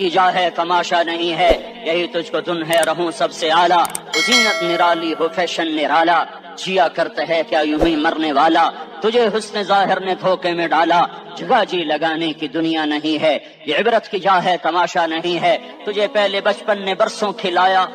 کی جا ہے تماشا نہیں ہے، یہی تجھ کو دن ہے رہوں سب سے اعلیٰ، زینت نرالی ہو فیشن نرالا، جیا کرتا ہے کیا یوں ہی مرنے والا، تجھے حسن ظاہر نے دھوکے میں ڈالا، جگہ جی لگانے کی دنیا نہیں ہے، یہ عبرت کی جا ہے تماشا نہیں ہے، تجھے پہلے بچپن نے برسوں کھلایا،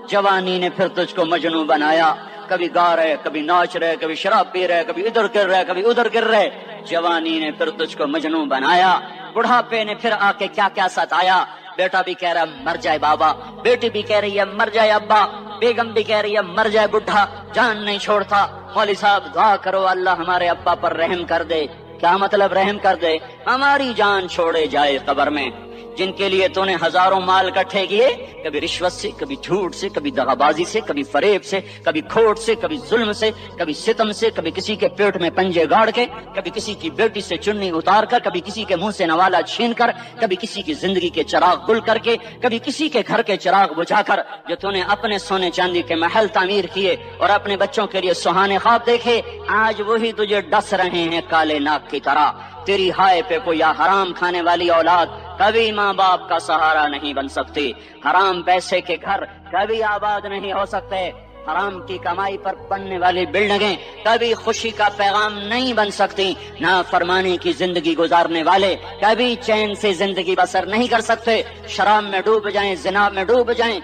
جوانی نے پھر تجھ کو مجنوں بنایا، کبھی گا رہے کبھی ناچ رہے کبھی شراب پی رہے کبھی ادھر گر رہے کبھی ادھر گر رہے، جوانی نے پھر تجھ کو مجنوں بنایا، بڑھاپے نے پھر آ کے کیا کیا ستایا، بیٹا بھی کہہ رہا مر جائے بابا، بیٹی بھی کہہ رہی ہے مر جائے ابا، بیگم بھی کہہ رہی ہے مر جائے بڈھا، جان نہیں چھوڑتا، مولوی صاحب دعا کرو اللہ ہمارے ابا پر رحم کر دے، کیا مطلب رحم کر دے؟ ہماری جان چھوڑے جائے قبر میں، جن کے لیے تو نے ہزاروں مال اکٹھے کیے، کبھی رشوت سے کبھی جھوٹ سے کبھی دغابازی سے کبھی فریب سے کبھی کھوٹ سے کبھی ظلم سے کبھی ستم سے، کبھی کسی کے پیٹ میں پنجے گاڑ کے، کبھی کسی کی بیٹی سے چننی اتار کر، کبھی کسی کے منہ سے نوالا چھین کر، کبھی کسی کی زندگی کے چراغ گل کر کے، کبھی کسی کے گھر کے چراغ بجھا کر، جو تو نے اپنے سونے چاندی کے محل تعمیر کیے اور اپنے بچوں کے لیے سہانے خواب دیکھے، آج وہی تجھے ڈس رہے ہیں کالے ناک کی طرح، تیری ہائے پہ کوئی حرام کھانے والی اولاد کبھی ماں باپ کا سہارا نہیں بن سکتی، حرام پیسے کے گھر کبھی آباد نہیں ہو سکتے، حرام کی کمائی پر بننے والی بلڈنگیں کبھی خوشی کا پیغام نہیں بن سکتی، نافرمانی کی زندگی گزارنے والے کبھی چین سے زندگی بسر نہیں کر سکتے، شراب میں ڈوب جائیں، زنا میں ڈوب جائیں،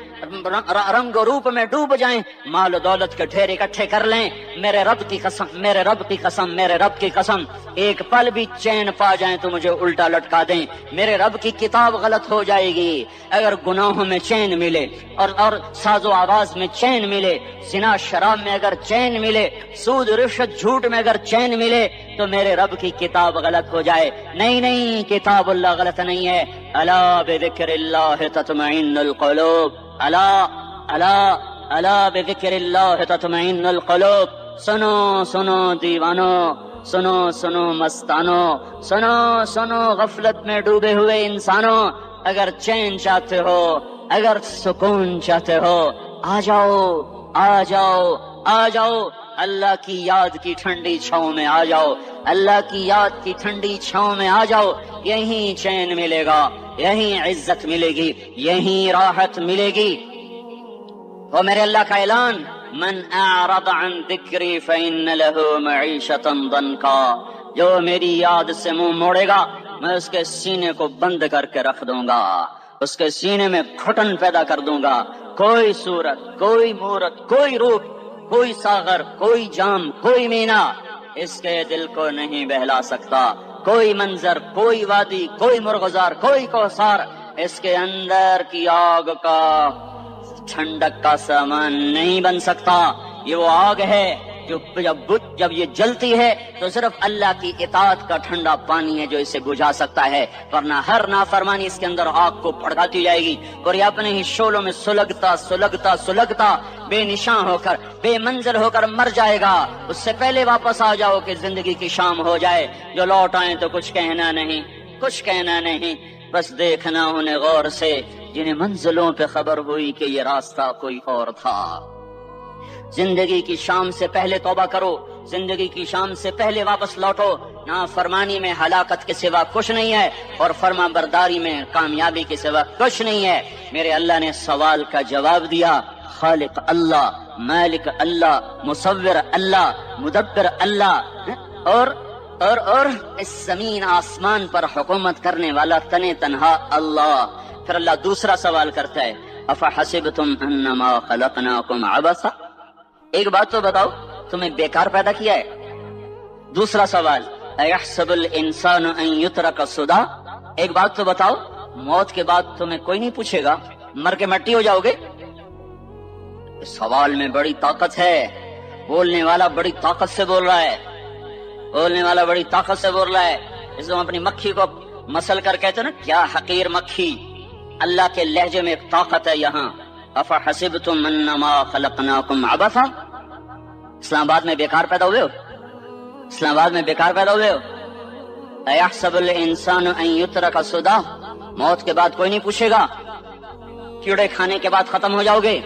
رنگ و روپ میں ڈوب جائیں، مال و دولت کے ڈھیر اکٹھے کر لیں، میرے رب کی قسم میرے رب کی قسم میرے رب کی قسم، ایک پل بھی چین پا جائیں تو مجھے الٹا لٹکا دیں، میرے رب کی کتاب غلط ہو جائے گی اگر گناہوں میں چین ملے اور ساز و آواز میں چین ملے، زنا شراب میں اگر چین ملے، سود رشوت جھوٹ میں اگر چین ملے تو میرے رب کی کتاب غلط ہو جائے، نہیں کتاب اللہ غلط نہیں ہے، الا بذکر اللہ تطمئن القلوب، الا بذکر اللہ تطمئن القلوب، سنو دیوانو، سنو مستانو، سنو غفلت میں ڈوبے ہوئے انسانوں، اگر چین چاہتے ہو، اگر سکون چاہتے ہو، آ جاؤ اللہ کی یاد کی ٹھنڈی چھاؤں میں آ جاؤ، اللہ کی یاد کی ٹھنڈی چھاؤں میں آ جاؤ، یہیں چین ملے گا، یہیں عزت ملے گی، یہیں راحت ملے گی۔ وہ میرے اللہ کا اعلان، من اعرض عن ذکری فإن له معیشۃ ضنکا، جو میری یاد سے منہ موڑے گا میں اس کے سینے کو بند کر کے رکھ دوں گا، اس کے سینے میں گھٹن پیدا کر دوں گا، کوئی صورت کوئی مورت کوئی روپ کوئی ساغر کوئی جام کوئی مینا اس کے دل کو نہیں بہلا سکتا، کوئی منظر کوئی وادی کوئی مرغزار کوئی کوثر اس کے اندر کی آگ کا ٹھنڈک کا سامان نہیں بن سکتا، یہ وہ آگ ہے جو جب یہ جلتی ہے تو صرف اللہ کی اطاعت کا ٹھنڈا پانی ہے جو اسے بجھا سکتا ہے، ورنہ ہر نافرمانی اس کے اندر آگ کو بھڑکاتی جائے گی اور یہ اپنے ہی شعلوں میں سلگتا بے نشان ہو کر بے منزل ہو کر مر جائے گا، اس سے پہلے واپس آ جاؤ کہ زندگی کی شام ہو جائے، جو لوٹ آئیں تو کچھ کہنا نہیں، بس دیکھنا انہیں غور سے جنہیں منزلوں پہ خبر ہوئی کہ یہ راستہ کوئی اور تھا۔ زندگی کی شام سے پہلے توبہ کرو، زندگی کی شام سے پہلے واپس لوٹو، نافرمانی میں ہلاکت کے سوا کچھ نہیں ہے اور فرما برداری میں کامیابی کے سوا کچھ نہیں ہے۔ میرے اللہ نے سوال کا جواب دیا، خالق اللہ، مالک اللہ، مصور اللہ، مدبر اللہ، اور اس زمین آسمان پر حکومت کرنے والا تنے تنہا اللہ۔ پھر اللہ دوسرا سوال کرتا ہے، افحسبتم انما خلقناکم عبثا، ایک بات تو بتاؤ تمہیں بیکار پیدا کیا ہے؟ دوسرا سوال، ایحسب الانسان ان یترک سدی، ایک بات تو بتاؤ موت کے بعد تمہیں کوئی نہیں پوچھے گا، مر کے مٹی ہو جاؤ گے؟ اس سوال میں بڑی طاقت ہے، بولنے والا بڑی طاقت سے بول رہا ہے، اس کو اپنی مکھی کو مسل کر کہتے نا کیا حقیر مکھی، اللہ کے لہجے میں ایک طاقت ہے یہاں، افحسبتم انما خلقناکم عبثا، اسلام آباد میں بیکار پیدا ہوئے ہو، ایحسب الانسان ان یترک سدی، موت کے بعد کوئی نہیں پوچھے گا، کیڑے کھانے کے بعد ختم ہو جاؤ گے،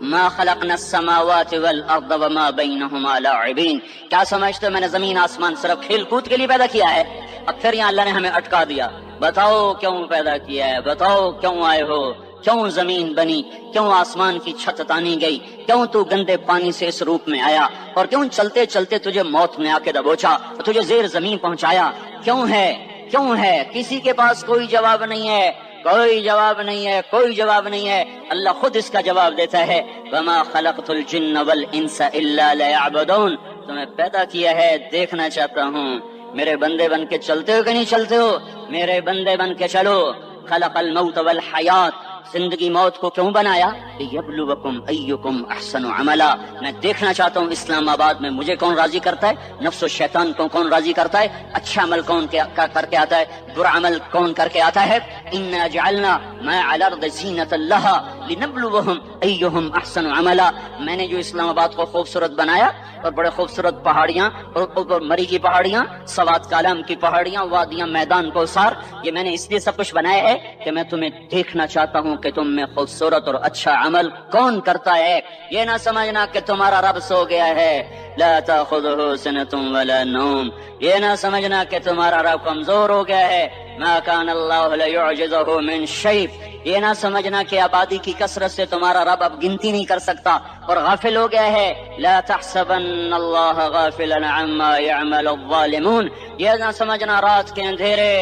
ما خلقنا السماوات والارض وما بینہما لاعبین، کیا سمجھتے ہو میں نے زمین آسمان صرف کھیل کود کے لیے پیدا کیا ہے؟ اب پھر یہاں اللہ نے ہمیں اٹکا دیا، بتاؤ کیوں پیدا کیا ہے، بتاؤ کیوں آئے ہو، کیوں زمین بنی، کیوں آسمان کی چھت تانی گئی، کیوں تو گندے پانی سے اس روپ میں آیا، اور کیوں چلتے چلتے تجھے موت میں آ کے دبوچا، تجھے زیر زمین پہنچایا، کیوں ہے، کیوں ہے؟ کسی کے پاس کوئی جواب نہیں ہے، کوئی جواب نہیں ہے، کوئی جواب نہیں ہے۔ اللہ خود اس کا جواب دیتا ہے، وما خلقت الجن والانس الا ليعبدون، تمہیں پیدا کیا ہے دیکھنا چاہتا ہوں، میرے بندے بن کے چلتے ہو کہ نہیں چلتے ہو، میرے بندے بن کے چلو۔ خلق الموت والحیات، زندگی موت کو کیوں بنایا؟ لیبلوکم ایکم احسن عملا، میں دیکھنا چاہتا ہوں اسلام آباد میں مجھے کون راضی کرتا ہے، نفس و شیطان کو کون راضی کرتا ہے، اچھا عمل کون کر کے آتا ہے، برا عمل کون کر کے آتا ہے۔ انا جعلنا ما علی الارض زینۃ لها لنبلوہم ایہم احسن عملا، میں نے جو اسلام آباد کو خوبصورت بنایا، اور بڑے خوبصورت پہاڑیاں، اور مری کی پہاڑیاں، سوات کالام کی پہاڑیاں، وادیاں، میدان کوثر، یہ میں نے اس لیے سب کچھ بنایا ہے کہ میں تمہیں دیکھنا چاہتا ہوں کہ تم میں خوبصورت اور اچھا عمل کون کرتا ہے۔ یہ نہ سمجھنا کہ تمہارا رب سو گیا ہے، لا تاخذہ سنۃ ولا نوم، یہ نہ سمجھنا کہ تمہارا رب کمزور ہو گیا ہے، ما کان اللہ لیعجزہ من شیء، یہ نہ سمجھنا کہ آبادی کی کثرت سے تمہارا رب اب گنتی نہیں کر سکتا اور غافل ہو گیا ہے، لا تحسبن اللہ غافلا عما يعمل الظالمون، یہ نہ سمجھنا رات کے اندھیرے،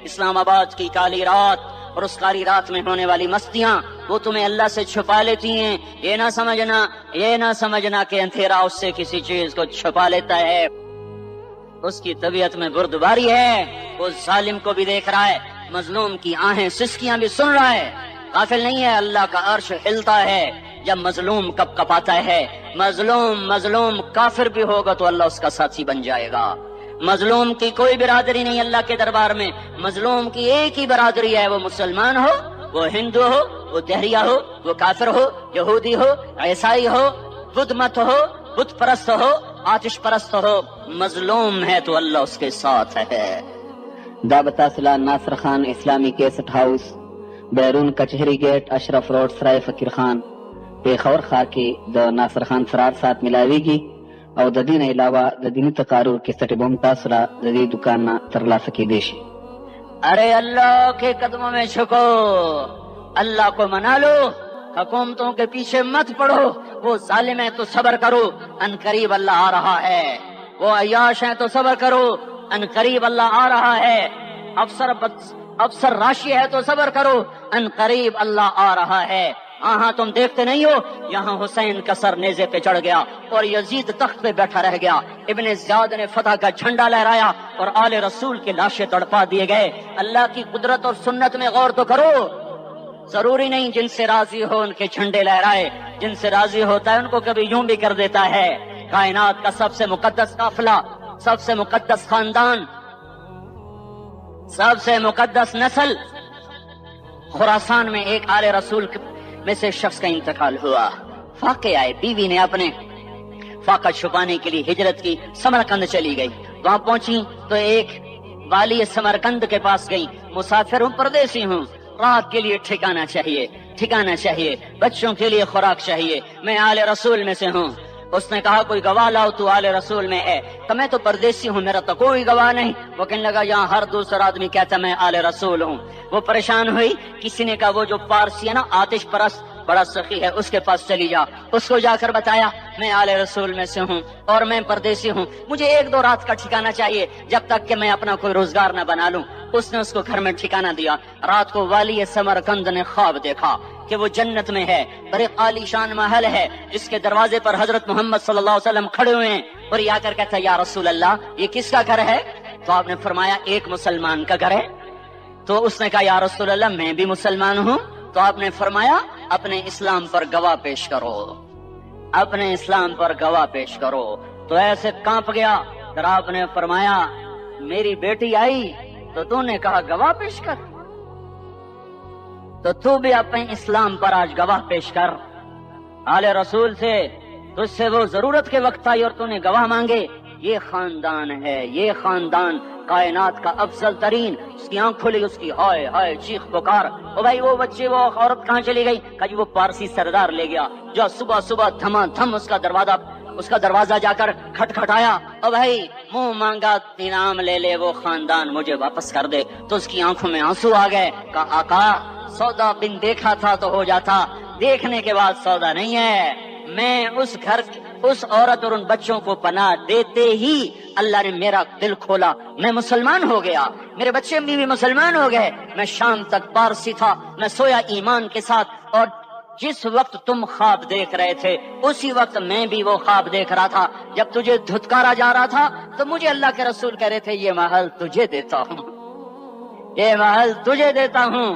اسلام آباد کی کالی رات اور اس کالی رات میں ہونے والی مستیاں وہ تمہیں اللہ سے چھپا لیتی ہیں، یہ نہ سمجھنا کہ اندھیرا اس سے کسی چیز کو چھپا لیتا ہے، اس کی طبیعت میں بردباری ہے، وہ ظالم کو بھی دیکھ رہا ہے، مظلوم کی آہیں سسکیاں بھی سن رہا ہے، غافل نہیں ہے، اللہ کا عرش ہلتا ہے جب مظلوم کپ کپاتا ہے، مظلوم کافر بھی ہوگا تو اللہ اس کا ساتھی بن جائے گا، مظلوم کی کوئی برادری نہیں اللہ کے دربار میں، مظلوم کی ایک ہی برادری ہے، وہ مسلمان ہو، وہ ہندو ہو، وہ دہریہ ہو، وہ کافر ہو، یہودی ہو، عیسائی ہو، بدھ مت ہو، بت پرست ہو، آتش پرست ہو، مظلوم ہے تو اللہ اس کے ساتھ ہے۔ دعوت اصلاح ناصر خان اسلامی کیسٹ ہاؤس، بیرون کچہری گیٹ، اشرف روڈ، سرائے فقیر خان، پیښور ښار کې د ناصر خان سرار سات ملاویږي او د دې نه علاوه د دیني تقارر کیسټ به هم تاسو را د دې دکان نه ترلاسه کیدی شي۔ ارے اللہ کے قدموں میں جھکو، اللہ کو منا لو، حکومتوں کے پیچھے مت پڑو، وہ ظالم ہے تو صبر کرو، ان قریب اللہ آ رہا ہے، وہ عیاش ہیں تو صبر کرو، ان قریب اللہ آ رہا ہے، افسر راشی ہے تو صبر کرو، ان قریب اللہ آ رہا ہے۔ ہاں تم دیکھتے نہیں ہو، یہاں حسین کا سر نیزے پہ چڑھ گیا اور یزید تخت پہ بیٹھا رہ گیا، ابن زیاد نے فتح کا جھنڈا لہرایا اور آل رسول کے لاشیں تڑپا دیے گئے۔ اللہ کی قدرت اور سنت میں غور تو کرو، ضروری نہیں جن سے راضی ہو ان کے جھنڈے لہرائے، جن سے راضی ہوتا ہے ان کو کبھی یوں بھی کر دیتا ہے۔ کائنات کا سب سے مقدس قافلہ، سب سے مقدس خاندان، سب سے مقدس نسل، خراسان میں ایک آل رسول میں سے شخص کا انتقال ہوا، فاقے آئے، بیوی نے اپنے فاقہ چھپانے کے لیے ہجرت کی، سمرقند چلی گئی، وہاں پہنچی تو ایک والی سمرقند کے پاس گئی، مسافر ہوں، پردیسی ہوں، رات کے لیے ٹھکانا چاہیے، بچوں کے لیے خوراک چاہیے، میں آل رسول میں سے ہوں۔ اس نے کہا کوئی گواہ لاؤ، تو آل رسول میں ہے، کہ میں تو پردیسی ہوں، میرا تو کوئی گواہ نہیں۔ وہ کہنے لگا یہاں ہر دوسرا آدمی کہتا میں آل رسول ہوں۔ وہ پریشان ہوئی، کسی نے کہا وہ جو پارسی ہے نا آتش پرست بڑا سخی ہے، اس کے پاس چلی جا۔ اس کو جا کر بتایا میں آل رسول میں سے ہوں اور میں پردیسی ہوں، مجھے 1-2 رات کا ٹھکانہ چاہیے جب تک کہ میں اپنا کوئی روزگار نہ بنا لوں۔ اس نے اس کو گھر میں ٹھکانہ دیا۔ رات کو والی سمرقند نے خواب دیکھا کہ وہ جنت میں ہے، بڑے عالی شان محل ہے جس کے دروازے پر حضرت محمد صلی اللہ علیہ وسلم کھڑے ہوئے ہیں، اور یہ آ کر کہتا ہے یا رسول اللہ یہ کس کا گھر ہے؟ تو آپ نے فرمایا ایک مسلمان کا گھر ہے۔ تو اس نے کہا یا رسول اللہ میں بھی مسلمان ہوں۔ تو آپ نے فرمایا اپنے اسلام پر گواہ پیش کرو، اپنے اسلام پر گواہ پیش کرو۔ تو ایسے کانپ گیا، پھر آپ نے فرمایا میری بیٹی آئی تو تو نے کہا گواہ پیش کر، تو بھی اپنے اسلام پر آج گواہ پیش کر۔ آل رسول سے تجھ سے وہ ضرورت کے وقت آئی اور تو نے گواہ مانگے۔ یہ خاندان ہے، یہ خاندان کائنات کا افضل ترین۔ اس کی آنکھ کھلی، اس کی ہائے ہائے چیخ پکار، او بھائی وہ بچے وہ عورت کہاں چلی گئی؟ کہا جی وہ پارسی سردار لے گیا جو صبح صبح دھما دھم اس کا دروازہ اس کا دروازہ جا کر کھٹکھٹایا، او بھائی منہ مانگا انعام لے لے وہ خاندان مجھے واپس کر دے، تو اس کی آنکھوں میں آنسو آ گئے۔ کہا آقا سودا بن دیکھا تھا تو ہو جاتا، دیکھنے کے بعد سودا نہیں ہے۔ میں اس گھر اس عورت اور ان بچوں کو پناہ دیتے ہی اللہ نے میرا دل کھولا، میں مسلمان ہو گیا، میرے بچے بھی مسلمان ہو گئے۔ میں شام تک پارسی تھا، میں سویا ایمان کے ساتھ، اور جس وقت تم خواب دیکھ رہے تھے اسی وقت میں بھی وہ خواب دیکھ رہا تھا۔ جب تجھے دھتکارا جا رہا تھا تو مجھے اللہ کے رسول کہہ رہے تھے یہ محل تجھے دیتا ہوں، یہ محل تجھے دیتا ہوں۔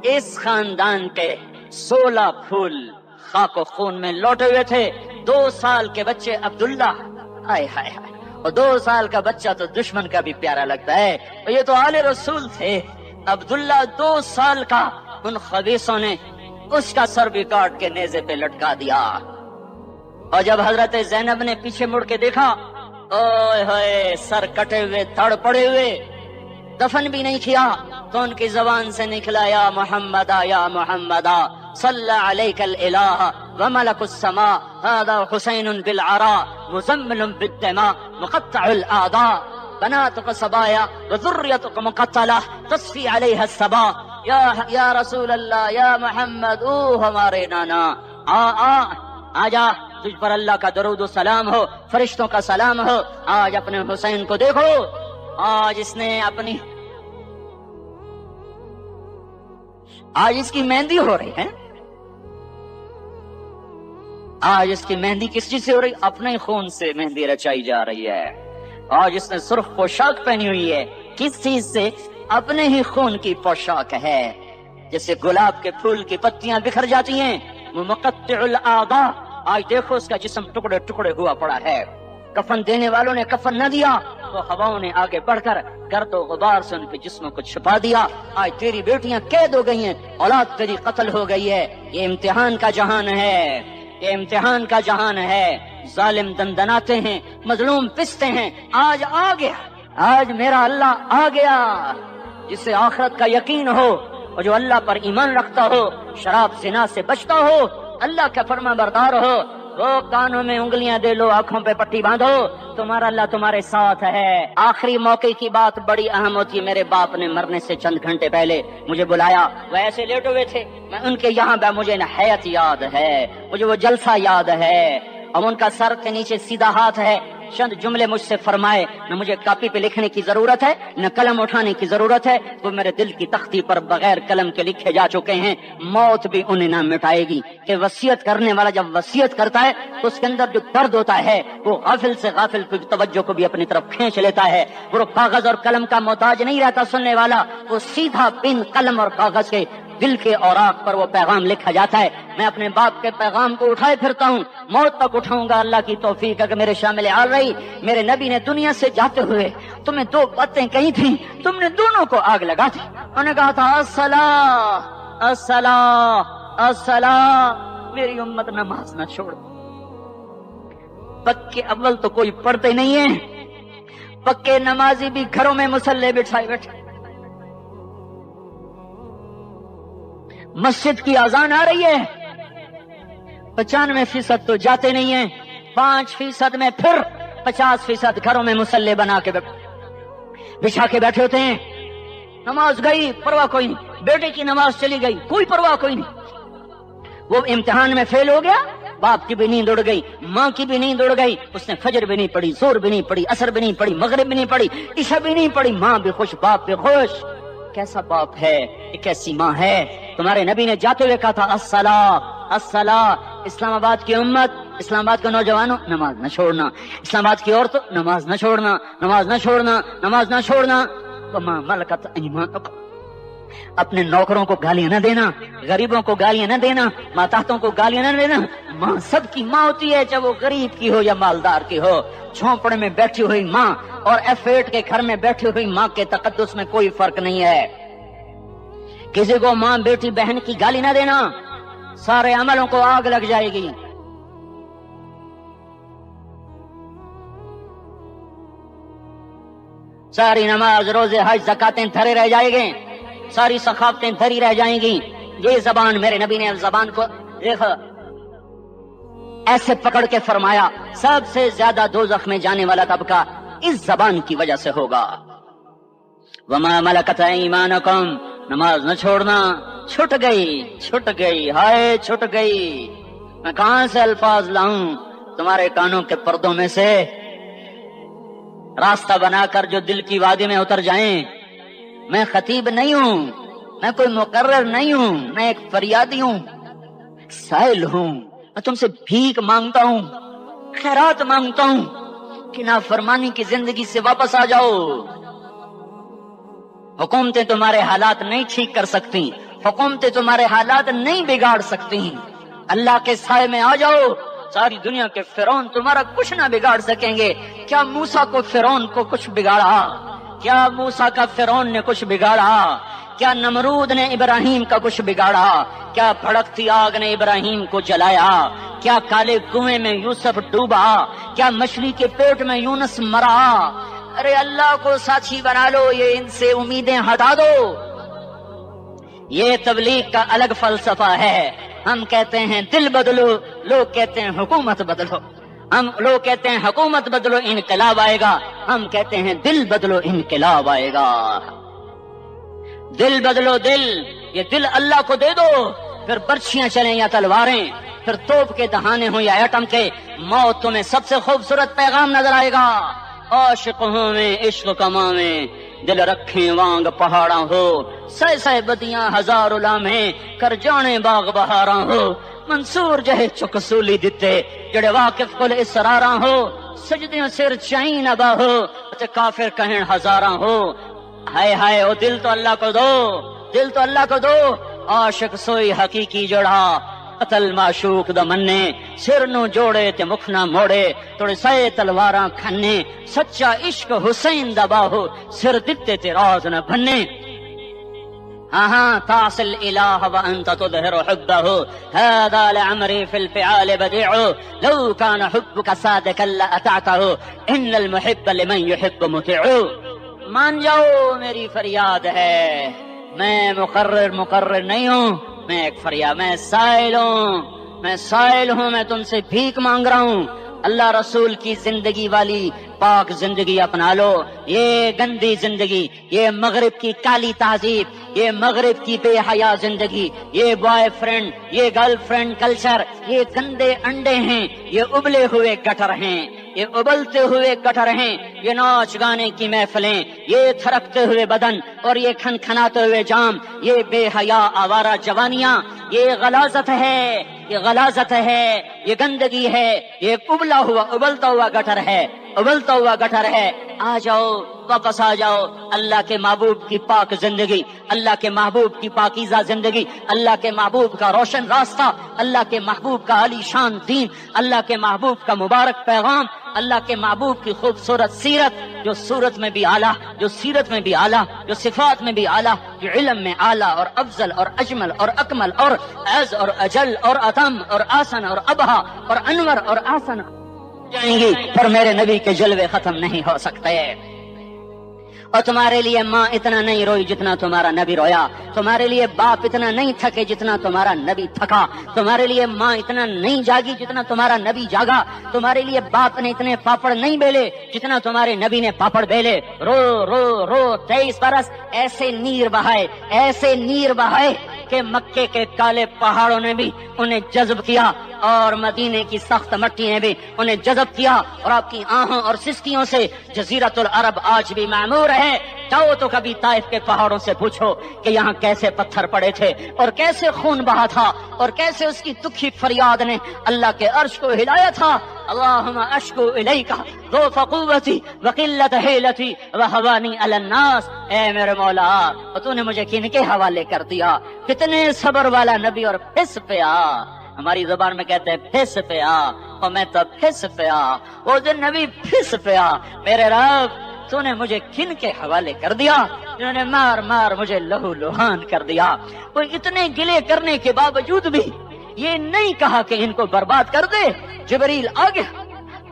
اس خاندان کے 16 پھول خاک و خون میں لوٹے ہوئے تھے۔ 2 سال کے بچے عبداللہ، ہائے ہائے ہائے، اور 2 سال کا بچہ تو دشمن کا بھی پیارا لگتا ہے، اور یہ تو آل رسول تھے۔ عبداللہ 2 سال کا، ان خبیثوں نے اس کا سر بھی کاٹ کے نیزے پہ لٹکا دیا۔ اور جب حضرت زینب نے پیچھے مڑ کے دیکھا، اوئے ہوئے، سر کٹے ہوئے، تھڑ پڑے ہوئے، دفن بھی نہیں کیا، تو ان کی زبان سے نکلا یا محمدا یا محمدا صلی علیک الالہ وملک السماء هذا حسین بالعراء مزمل بالدماء مقطع الاعداء بناتك صبايا وذريتك مقتلہ تصفی علیہ الصبا۔ یا رسول اللہ، یا محمد، او ہمارے نانا، آ جا، تجھ پر اللہ کا درود و سلام ہو، فرشتوں کا سلام ہو۔ آج اپنے حسین کو دیکھو، آج اس نے اپنی، آج اس کی مہندی ہو رہی ہے، آج اس کی مہندی کس چیز سے ہو رہی؟ اپنے خون سے مہندی رچائی جا رہی ہے۔ آج اس نے سرخ پوشاک پہنی ہوئی ہے، کس چیز سے؟ اپنے ہی خون کی پوشاک ہے۔ جیسے گلاب کے پھول کی پتیاں بکھر جاتی ہیں، وہ مقطع الاعضاء، آج دیکھو اس کا جسم ٹکڑے ٹکڑے ہوا پڑا ہے۔ کفن دینے والوں نے کفن نہ دیا تو ہواؤں نے آگے بڑھ کر گرد و غبار سے ان کے جسموں کو چھپا دیا۔ آج تیری بیٹیاں قید ہو گئی ہیں، اولاد تیری قتل ہو گئی ہے۔ یہ امتحان کا جہان ہے، یہ امتحان کا جہان ہے۔ ظالم دندناتے ہیں، مظلوم پستے ہیں۔ آج آ گیا، آج میرا اللہ آ گیا، جسے آخرت کا یقین ہو اور جو اللہ پر ایمان رکھتا ہو، شراب زنا سے بچتا ہو، اللہ کا فرما بردار ہو، وہ کانوں میں انگلیاں دے لو، آنکھوں پہ پٹی باندھو، تمہارا اللہ تمہارے ساتھ ہے۔ آخری موقع کی بات بڑی اہم ہوتی ہے۔ میرے باپ نے مرنے سے چند گھنٹے پہلے مجھے بلایا، وہ ایسے لیٹے ہوئے تھے، میں ان کے یہاں مجھے حیات یاد ہے، مجھے وہ جلسہ یاد ہے، اب ان کا سر کے نیچے سیدھا ہاتھ ہے۔ چند جملے مجھ سے فرمائے، نہ مجھے کاپی پہ لکھنے کی ضرورت ہے، نہ قلم اٹھانے کی ضرورت ہے، وہ میرے دل کی تختی پر بغیر قلم کے لکھے جا چکے ہیں۔ موت بھی انہیں نہ مٹائے گی کہ وصیت کرنے والا جب وصیت کرتا ہے تو اس کے اندر جو درد ہوتا ہے وہ غافل سے غافل کی توجہ کو بھی اپنی طرف کھینچ لیتا ہے۔ وہ کاغذ اور قلم کا محتاج نہیں رہتا سننے والا، وہ سیدھا بن قلم اور کاغذ کے دل کے اوراق پر وہ پیغام لکھا جاتا ہے۔ میں اپنے باپ کے پیغام کو اٹھائے پھرتا ہوں، موت تک اٹھاؤں گا، اللہ کی توفیق ہے کہ میرے شامل حال رہی۔ میرے نبی نے دنیا سے جاتے ہوئے تمہیں 2 باتیں کہی تھیں، تم نے دونوں کو آگ لگا دی۔ انہوں نے کہا تھا الصلاۃ الصلاۃ الصلاۃ، میری امت نماز نہ چھوڑ۔ پکے اول تو کوئی پڑھتے نہیں ہے، پکے نمازی بھی گھروں میں مصلے بٹھائے بیٹھے۔ مسجد کی اذان آ رہی ہے، 95% تو جاتے نہیں ہیں، 5% میں پھر 50% گھروں میں مصلے بنا کے بچھا کے بیٹھے ہوتے ہیں۔ نماز گئی، پرواہ کوئی نہیں، بیٹے کی نماز چلی گئی، کوئی پرواہ کوئی نہیں۔ وہ امتحان میں فیل ہو گیا، باپ کی بھی نیند اڑ گئی، ماں کی بھی نیند اڑ گئی، اس نے فجر بھی نہیں پڑھی، زور بھی نہیں پڑھی، عصر بھی نہیں پڑھی، مغرب بھی نہیں پڑھی، عشاء بھی نہیں پڑھی، ماں بھی خوش، باپ بھی خوش۔ کیسا باپ ہے، کیسی ماں ہے؟ تمہارے نبی نے جاتے ہوئے کہا تھا الصلاۃ الصلاۃ۔ اسلام آباد کی امت، اسلام آباد کے نوجوانوں، نماز نہ چھوڑنا، اسلام آباد کی عورتوں، نماز نہ چھوڑنا، نماز نہ چھوڑنا، نماز نہ چھوڑنا۔ وما ملکت ایمانکم، اپنے نوکروں کو گالیاں نہ دینا، غریبوں کو گالیاں نہ دینا، ماتحتوں کو گالیاں نہ دینا۔ ماں سب کی ماں ہوتی ہے، چاہے وہ غریب کی ہو یا مالدار کی ہو۔ جھونپڑے میں بیٹھی ہوئی ماں اور F8 کے گھر میں بیٹھی ہوئی ماں کے تقدس میں کوئی فرق نہیں ہے۔ کسی کو ماں بیٹی بہن کی گالی نہ دینا، سارے عملوں کو آگ لگ جائے گی۔ ساری نماز، روزے، حج، زکاتیں دھرے رہ جائیں گے، ساری ثقافتیں دھری رہ جائیں گی۔ یہ زبان، میرے نبی نے زبان کو دیکھا، ایسے پکڑ کے فرمایا سب سے زیادہ دوزخ میں جانے والا طبقہ اس زبان کی وجہ سے ہوگا۔ وما ملکت ایمانکم، نماز نہ چھوڑنا، چھٹ گئی، ہائے چھٹ گئی۔ میں کہاں سے الفاظ لاؤں تمہارے کانوں کے پردوں میں سے، راستہ بنا کر جو دل کی وادی میں اتر جائیں۔ میں خطیب نہیں ہوں، میں کوئی مقرر نہیں ہوں، میں ایک فریادی ہوں، سائل ہوں۔ میں تم سے بھیک مانگتا ہوں، خیرات مانگتا ہوں کہ نافرمانی کی زندگی سے واپس آ جاؤ۔ حکومتیں تمہارے حالات نہیں ٹھیک کر سکتی، حکومتیں تمہارے حالات نہیں بگاڑ سکتی۔ اللہ کے سائے میں آ جاؤ، ساری دنیا کے فرعون تمہارا کچھ نہ بگاڑ سکیں گے۔ کیا موسیٰ کو فرعون کو کچھ بگاڑا؟ کیا موسیٰ کا فرعون نے کچھ بگاڑا؟ کیا نمرود نے ابراہیم کا کچھ بگاڑا؟ کیا بھڑکتی آگ نے ابراہیم کو جلایا؟ کیا کالے کنویں میں یوسف ڈوبا؟ کیا مچھلی کے پیٹ میں یونس مرا؟ ارے اللہ کو ساتھی بنا لو، یہ ان سے امیدیں ہٹا دو۔ یہ تبلیغ کا الگ فلسفہ ہے۔ ہم کہتے ہیں دل بدلو، لوگ کہتے ہیں حکومت بدلو۔ لوگ کہتے ہیں حکومت بدلو انقلاب آئے گا، ہم کہتے ہیں دل بدلو انقلاب آئے گا۔ دل بدلو، یہ دل اللہ کو دے دو، پھر برچیاں چلیں یا تلواریں، پھر توپ کے دہانے ہوں یا ایٹم کے، موت تمہیں سب سے خوبصورت پیغام نظر آئے گا۔ عاشق ہوں میں عشق کما میں، دل رکھیں وانگ پہاڑاں ہو، سہ بدیاں ہزار لامیں، کر جانے باغ بہاراں ہو، منصور جہے چکسولی دتے، جڑے واقف کل اسراراں ہو، سجدیوں سر چائیں نبا ہو، کافر کہیں ہزاراں ہو۔ ہائے ہائے او دل تو اللہ کو دو، دل تو اللہ کو دو۔ عاشق سوئی حقیقی جڑا، قتل معشوق دا مننے، سر نو جوڑے تے مکھ نہ موڑے، توڑے سائے تلواراں کھنے، سچا عشق حسین دا باہو، سر دتے تے راز نہ بھنے۔ تعصي الإله وأنت تظهر حبه، هذا لعمري في الفعال بديع، لو كان حبك صادقا لأطعته، إن المحب لمن يحب مطيع۔ مان جاؤ میری فریاد ہے، میں مقرر نہیں ہوں، میں ایک فریاد، میں سائل ہوں، میں تم سے بھیک مانگ رہا ہوں۔ اللہ رسول کی زندگی والی پاک زندگی اپنا لو۔ یہ گندی زندگی، یہ مغرب کی کالی تہذیب، یہ مغرب کی بے حیا زندگی، یہ بوائے فرینڈ، یہ گرل فرینڈ کلچر، یہ گندے انڈے ہیں، یہ ابلے ہوئے گٹر ہیں، یہ ابلتے ہوئے گٹر ہیں، یہ ناچ گانے کی محفلیں، یہ تھرکتے ہوئے بدن اور یہ کھنکھناتے ہوئے جام، یہ بے حیا آوارہ جوانیاں، یہ غلاظت ہے، یہ غلاظت ہے، یہ گندگی ہے، یہ ابلتا ہوا گٹر ہے، ابلتا ہوا گٹر ہے۔ آ جاؤ، واپس آ جاؤ، اللہ کے محبوب کی پاک زندگی، اللہ کے محبوب کی پاکیزہ زندگی، اللہ کے محبوب کا روشن راستہ، اللہ کے محبوب کا عالی شان دین، اللہ کے محبوب کا مبارک پیغام، اللہ کے محبوب کی خوبصورت سیرت، جو صورت میں بھی اعلیٰ، جو سیرت میں بھی اعلیٰ، جو صفات میں بھی اعلیٰ، جو علم میں اعلیٰ اور افضل اور اجمل اور اکمل اور اعز اور اجل اور اتم اور آسن اور ابہا اور انور اور آسن جائیں گی، پر میرے نبی کے جلوے ختم نہیں ہو سکتے۔ اور تمہارے لیے ماں اتنا نہیں روئی جتنا تمہارا نبی رویا، تمہارے لیے باپ اتنا نہیں تھکے جتنا تمہارا نبی تھکا، تمہارے لیے ماں اتنا نہیں جاگی جتنا تمہارا نبی جاگا، تمہارے لیے باپ نے اتنے پاپڑ نہیں بیلے جتنا تمہارے نبی نے پاپڑ بیلے۔ رو رو رو 23 برس ایسے نیر بہائے کہ مکے کے کالے پہاڑوں نے بھی انہیں جذب کیا اور مدینے کی سخت مٹی نے بھی انہیں جذب کیا، اور آپ کی آہوں اور سسکیوں سے جزیرۃ العرب آج بھی معمور ہے۔ جاؤ تو کبھی طائف کے پہاڑوں سے پوچھو کہ یہاں کیسے پتھر پڑے تھے اور کیسے خون بہا تھا اور کیسے اس کی دکھی فریاد نے اللہ کے عرش کو ہلایا تھا۔ اللہم اشکو الیک ضعف قوتی وقلت حیلتی وہوانی علی الناس، اے میرے مولا تو نے مجھے کن کے حوالے کر دیا۔ کتنے صبر والا نبی، اور پھس پیا، ہماری زبان میں کہتے ہیں پھس پیا، اور میں تو پھس پیا، وہ دن نبی پھس پیا، میرے رب تو نے مجھے کن کے حوالے کر دیا جنہوں نے مار مار مجھے لہو لہان کر دیا۔ وہ اتنے گلے کرنے کے باوجود بھی یہ نہیں کہا کہ ان کو برباد کر دے۔ جبریل آ گیا،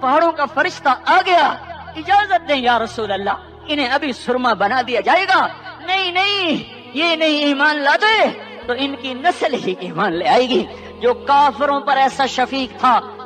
پہاڑوں کا فرشتہ آ گیا، اجازت دیں یا رسول اللہ، انہیں ابھی سرما بنا دیا جائے گا۔ نہیں، یہ نہیں ایمان لاتے تو ان کی نسل ہی ایمان لے آئے گی۔ جو کافروں پر ایسا شفیق تھا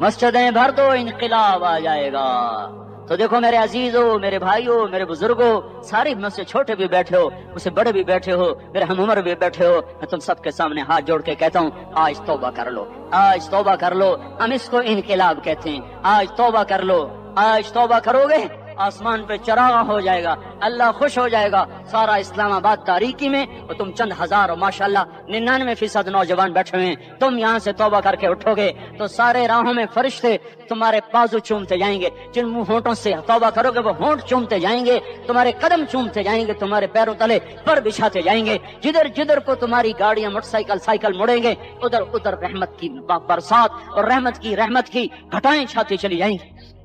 مسجدیں بھر دو، انقلاب آ جائے گا۔ تو دیکھو میرے عزیزوں، میرے بھائیوں، میرے بزرگوں، سارے مجھ سے چھوٹے بھی بیٹھے ہو، مجھ سے بڑے بھی بیٹھے ہو، میرے ہم عمر بھی بیٹھے ہو، میں تم سب کے سامنے ہاتھ جوڑ کے کہتا ہوں آج توبہ کر لو، آج توبہ کر لو۔ ہم اس کو انقلاب کہتے ہیں۔ آج توبہ کر لو، آج توبہ کرو گے آسمان پہ چراغ ہو جائے گا، اللہ خوش ہو جائے گا، سارا اسلام آباد تاریکی میں، اور تم چند ہزار اور ماشاءاللہ 99% نوجوان بیٹھے ہوئے ہیں، تم یہاں سے توبہ کر کے اٹھو گے تو سارے راہوں میں فرشتے تمہارے بازو چومتے جائیں گے، جن منہ ہونٹوں سے توبہ کرو گے وہ ہونٹ چومتے جائیں گے، تمہارے قدم چومتے جائیں گے، تمہارے پیروں تلے پر بچھاتے جائیں گے، جدھر جدھر کو تمہاری گاڑیاں موٹر سائیکل سائیکل مڑیں گے ادھر ادھر رحمت کی برسات اور رحمت کی گھٹائیں چھاتی چلی جائیں گی۔